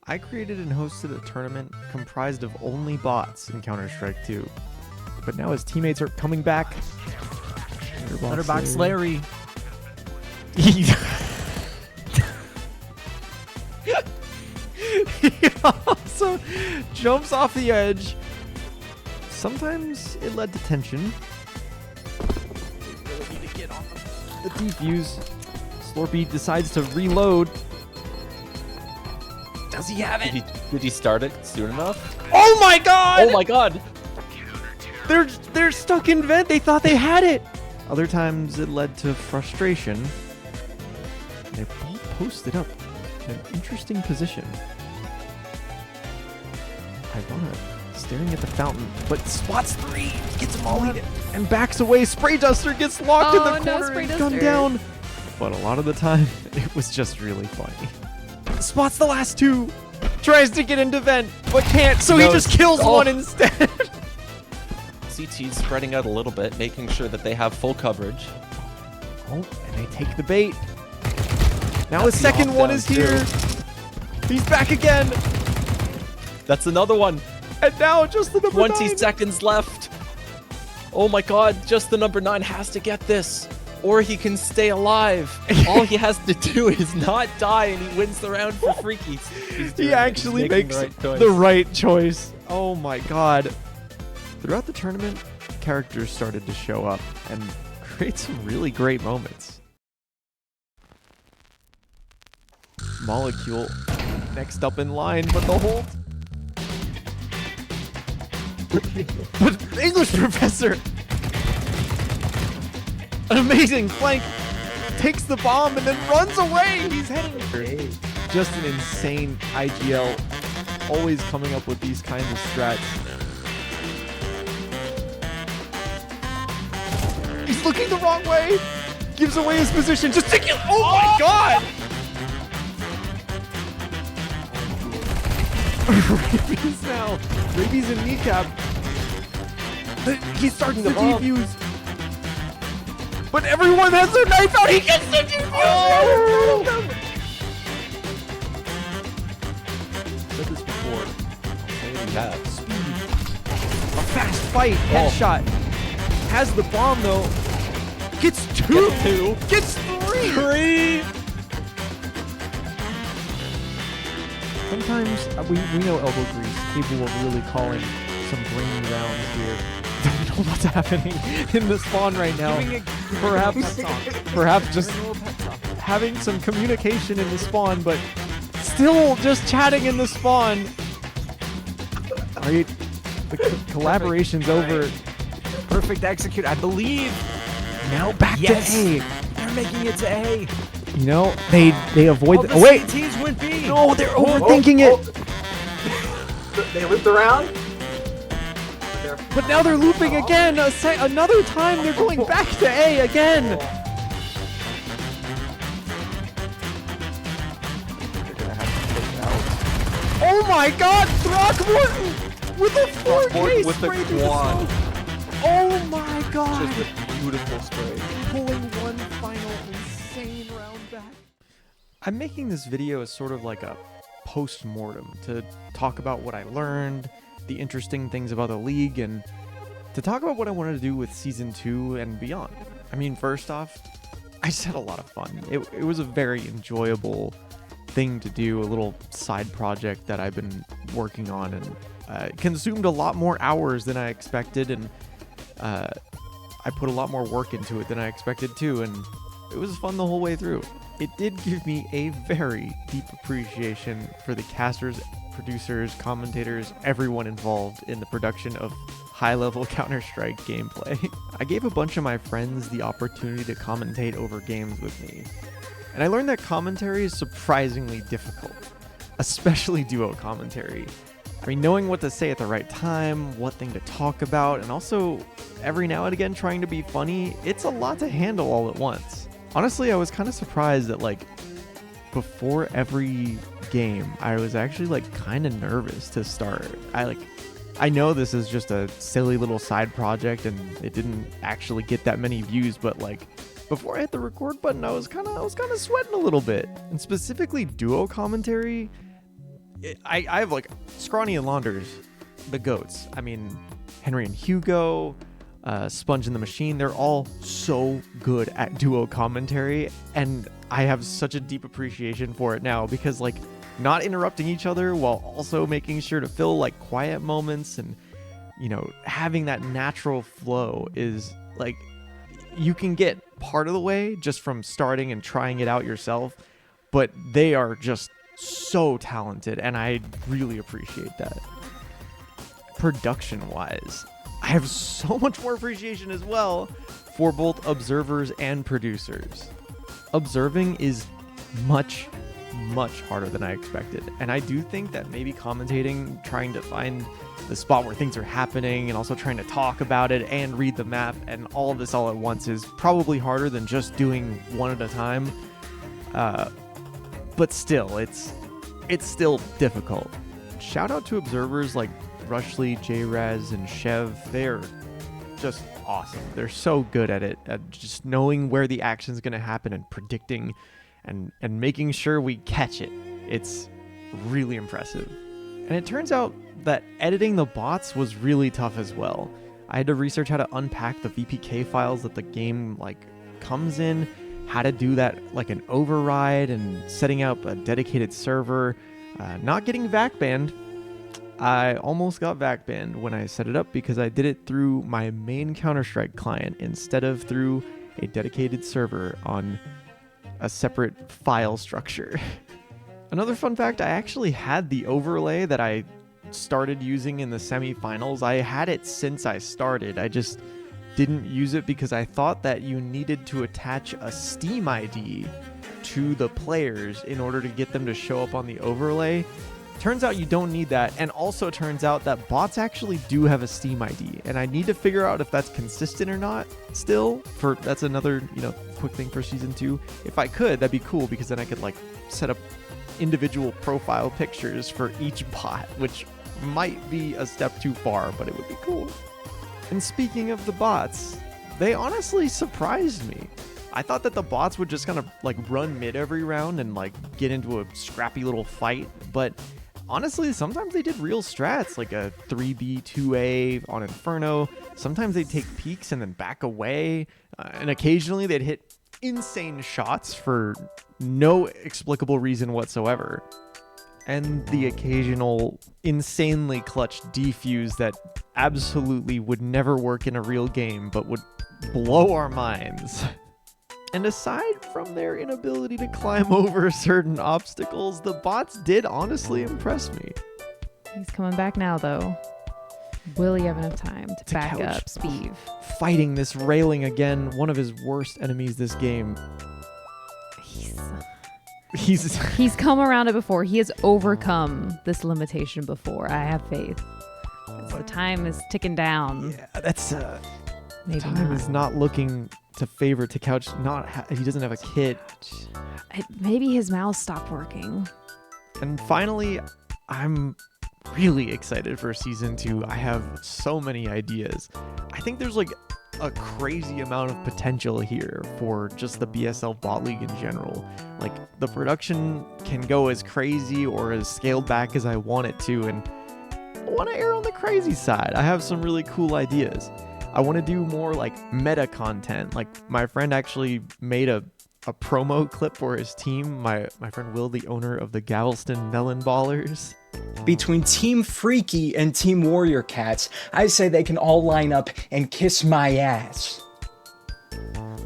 I created and hosted a tournament comprised of only bots in Counter-Strike 2. But now his teammates are coming back. Letterbox Larry. He also jumps off the edge. Sometimes it led to tension. They really need to get on the defuse. Slorpy decides to reload. Does he have it? Did he start it soon enough? Oh my god! Oh my god! They're stuck in vent. They thought they had it. Other times it led to frustration. They're both posted up in an interesting position. Ivana staring at the fountain, but spots three, gets him all and backs away. Spray Duster gets locked in the corner and gunned down. But a lot of the time, it was just really funny. Spots the last two, tries to get into vent, but can't, so he just kills one instead. CT's spreading out a little bit, making sure that they have full coverage. Oh, and they take the bait. Now his second one is here. He's back again. That's another one. And now just the number 20 9. seconds left. Oh my god, just the number 9 has to get this. Or he can stay alive. All he has to do is not die and he wins the round for freakies. He actually makes the right choice. Oh my god. Throughout the tournament, characters started to show up and create some really great moments. Molecule next up in line, but the hold. But English professor, an amazing flank, takes the bomb and then runs away. He's heading. Just an insane IGL, always coming up with these kinds of strats. He's looking the wrong way. Gives away his position. Just take it. Oh my god! Rabies now. Rabies and Kneecap. He's starting to defuse. But everyone has their knife out. He gets the defuse. Oh! Said this before. Speed. A fast fight. Headshot. Has the bomb though. Gets two. Gets three. Sometimes we know Elbow Grease capable of really calling some brainy rounds here. Don't know what's happening in the spawn right now. Perhaps just having some communication in the spawn, but still just chatting in the spawn. Right, the collaboration's over. Perfect execute, I believe. Now back to A. They're making it to A. You know, they avoid the oh wait. CTs went B. No, they're overthinking it. They looped around. But now they're looping again. Another time they're going back to A again. Oh my god, Throckmorton with a 4K with spray the through the quad. smoke. Oh my god. Just a beautiful spray. Pulling one final insane round back. I'm making this video as sort of like a post-mortem to talk about what I learned, the interesting things about the league, and to talk about what I wanted to do with Season 2 and beyond. I mean, first off, I just had a lot of fun. It was a very enjoyable thing to do, a little side project that I've been working on, and consumed a lot more hours than I expected, and I put a lot more work into it than I expected too, and it was fun the whole way through. It did give me a very deep appreciation for the casters, producers, commentators, everyone involved in the production of high-level Counter-Strike gameplay. I gave a bunch of my friends the opportunity to commentate over games with me, and I learned that commentary is surprisingly difficult, especially duo commentary. I mean, knowing what to say at the right time, what thing to talk about, and also every now and again trying to be funny, it's a lot to handle all at once. Honestly, I was kind of surprised that, like, before every game, I was actually, like, kind of nervous to start. I know this is just a silly little side project and it didn't actually get that many views, but, like, before I hit the record button, I was kind of sweating a little bit. And specifically duo commentary, I have like Scrawny and Launders, the GOATs. I mean, Henry and Hugo, Sponge and the Machine, they're all so good at duo commentary, and I have such a deep appreciation for it now because like not interrupting each other while also making sure to fill like quiet moments and, you know, having that natural flow is like, you can get part of the way just from starting and trying it out yourself, but they are just so talented, and I really appreciate that. Production wise, I have so much more appreciation as well for both observers and producers. Observing is much harder than I expected, and I do think that maybe commentating, trying to find the spot where things are happening and also trying to talk about it and read the map and all of this all at once is probably harder than just doing one at a time, but still it's still difficult. Shout out to observers like Rushley, JRez, and Chev. They're just awesome. They're so good at it, at just knowing where the action's going to happen and predicting and making sure we catch it. It's really impressive. And it turns out that editing the bots was really tough as well. I had to research how to unpack the VPK files that the game like comes in, how to do that like an override, and setting up a dedicated server. Not getting VAC banned. I almost got VAC banned when I set it up because I did it through my main Counter-Strike client instead of through a dedicated server on a separate file structure. Another fun fact, I actually had the overlay that I started using in the semifinals. I had it since I started. I just didn't use it because I thought that you needed to attach a Steam ID to the players in order to get them to show up on the overlay. Turns out you don't need that, and also turns out that bots actually do have a Steam ID, and I need to figure out if that's consistent or not still. That's another, you know, quick thing for season 2. If I could, that'd be cool, because then I could like set up individual profile pictures for each bot, which might be a step too far, but it would be cool. And speaking of the bots, they honestly surprised me. I thought that the bots would just kind of like run mid every round and like get into a scrappy little fight, but honestly, sometimes they did real strats, like a 3B, 2A on Inferno. Sometimes they'd take peeks and then back away, and occasionally they'd hit insane shots for no explicable reason whatsoever. And the occasional insanely clutch defuse that absolutely would never work in a real game, but would blow our minds. And aside from their inability to climb over certain obstacles, the bots did honestly impress me. He's coming back now, though. Will he have enough time to back couch up Steve? Fighting this railing again, one of his worst enemies this game. He's come around it before. He has overcome this limitation before. I have faith. The time is ticking down. Yeah, that's Maybe time is not looking to favor Takouch. He doesn't have a kit. Maybe his mouse stopped working. And finally, I'm really excited for season 2. I have so many ideas. I think there's like a crazy amount of potential here for just the BSL Bot League in general. Like, the production can go as crazy or as scaled back as I want it to, and I want to err on the crazy side. I have some really cool ideas. I want to do more like meta content. Like, my friend actually made a promo clip for his team. My friend Will, the owner of the Galveston Melon Ballers. Between Team Freaky and Team Warrior Cats, I say they can all line up and kiss my ass.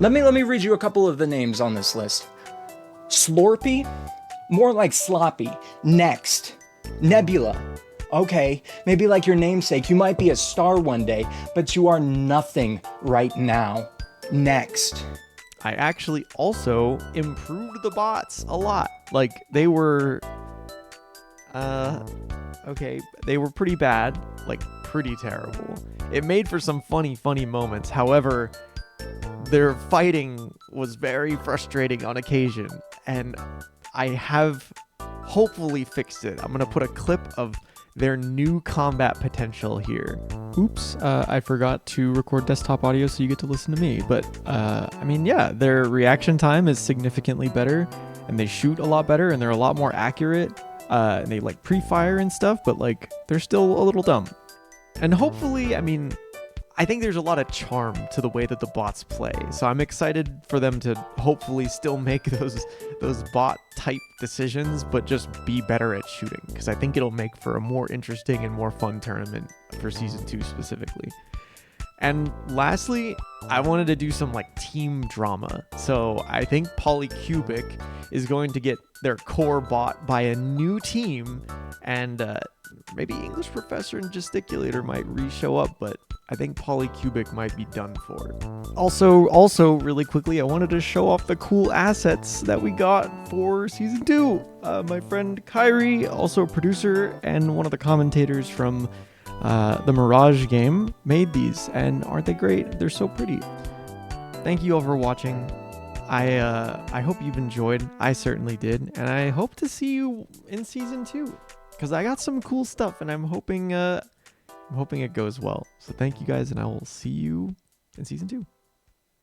Let me read you a couple of the names on this list. Slorpy? More like sloppy. Next. Nebula. Okay, maybe like your namesake, you might be a star one day, but you are nothing right now. Next. I actually also improved the bots a lot. Like, they were okay, they were pretty bad, like pretty terrible. It made for some funny moments. However, their fighting was very frustrating on occasion, and I have hopefully fixed it. I'm gonna put a clip of their new combat potential here. Oops, I forgot to record desktop audio so you get to listen to me. But, I mean, yeah, their reaction time is significantly better, and they shoot a lot better, and they're a lot more accurate. And they like pre-fire and stuff, but like they're still a little dumb. And hopefully, I mean, I think there's a lot of charm to the way that the bots play. So I'm excited for them to hopefully still make those bot type decisions, but just be better at shooting. Because I think it'll make for a more interesting and more fun tournament for Season 2 specifically. And lastly, I wanted to do some like team drama. So I think Polycubic is going to get their core bought by a new team, and maybe English Professor and Gesticulator might re-show up, but I think Polycubic might be done for. Also, really quickly, I wanted to show off the cool assets that we got for Season 2. My friend Kyrie, also a producer and one of the commentators from the Mirage game, made these, and aren't they great? They're so pretty. Thank you all for watching. I hope you've enjoyed. I certainly did, and I hope to see you in Season 2, because I got some cool stuff, and I'm hoping it goes well. So thank you guys, and I will see you in Season 2.